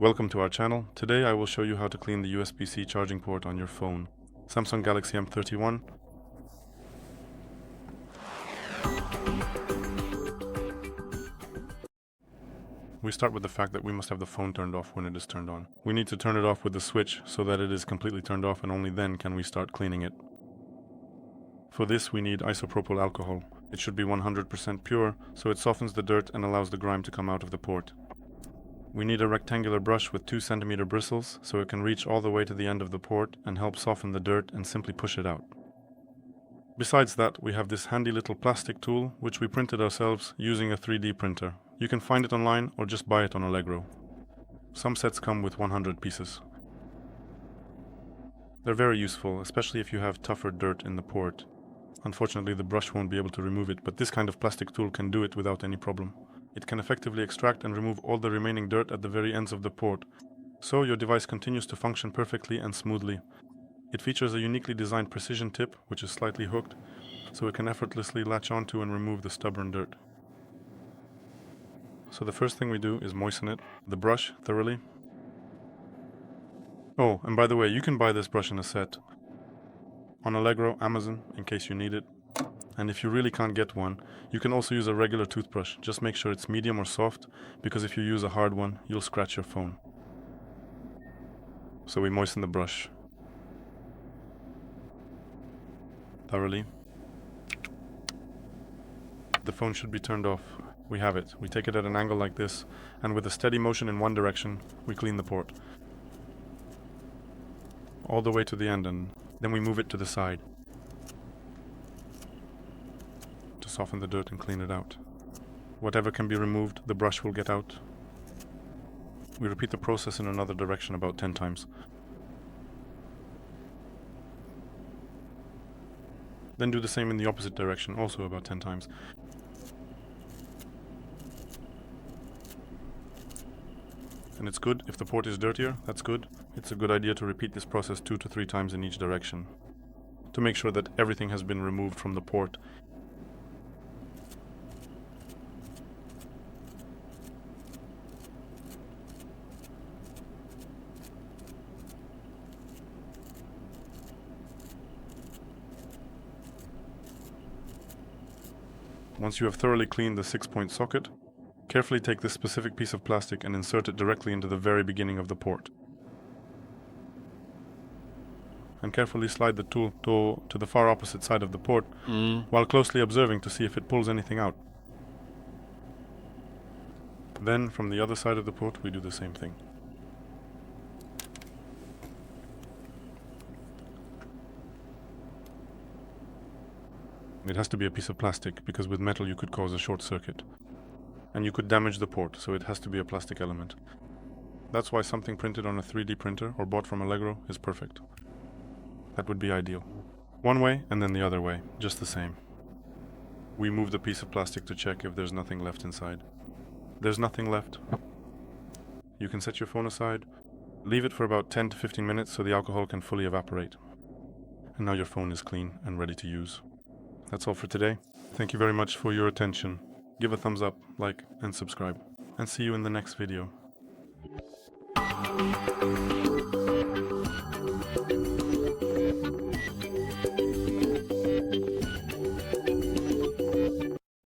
Welcome to our channel. Today I will show you how to clean the USB-C charging port on your phone. Samsung Galaxy M31. We start with the fact that we must have the phone turned off when it is turned on. We need to turn it off with the switch so that it is completely turned off, and only then can we start cleaning it. For this we need isopropyl alcohol. It should be 100% pure, so it softens the dirt and allows the grime to come out of the port. We need a rectangular brush with 2 cm bristles, so it can reach all the way to the end of the port and help soften the dirt and simply push it out. Besides that, we have this handy little plastic tool, which we printed ourselves using a 3D printer. You can find it online or just buy it on Allegro. Some sets come with 100 pieces. They're very useful, especially if you have tougher dirt in the port. Unfortunately, the brush won't be able to remove it, but this kind of plastic tool can do it without any problem. It can effectively extract and remove all the remaining dirt at the very ends of the port, so your device continues to function perfectly and smoothly. It features a uniquely designed precision tip, which is slightly hooked, so it can effortlessly latch onto and remove the stubborn dirt. So the first thing we do is moisten it, the brush, thoroughly. Oh, and by the way, you can buy this brush in a set on Allegro, Amazon, in case you need it. And if you really can't get one, you can also use a regular toothbrush. Just make sure it's medium or soft, because if you use a hard one, you'll scratch your phone. So we moisten the brush thoroughly. The phone should be turned off. We have it. We take it at an angle like this, and with a steady motion in one direction, we clean the port all the way to the end, and then we move it to the side to soften the dirt and clean it out. Whatever can be removed, the brush will get out. We repeat the process in another direction about 10 times. Then do the same in the opposite direction, also about 10 times. And it's good, if the port is dirtier, that's good. It's a good idea to repeat this process 2 to 3 times in each direction, to make sure that everything has been removed from the port. Once you have thoroughly cleaned the 6-point socket, carefully take this specific piece of plastic and insert it directly into the very beginning of the port. And carefully slide the tool to the far opposite side of the port, while closely observing to see if it pulls anything out. Then, from the other side of the port, we do the same thing. It has to be a piece of plastic, because with metal you could cause a short circuit. And you could damage the port, so it has to be a plastic element. That's why something printed on a 3D printer or bought from Allegro is perfect. That would be ideal. One way and then the other way, just the same. We move the piece of plastic to check if there's nothing left inside. There's nothing left. You can set your phone aside, leave it for about 10 to 15 minutes so the alcohol can fully evaporate. And now your phone is clean and ready to use. That's all for today. Thank you very much for your attention. Give a thumbs up, like, and subscribe. And see you in the next video.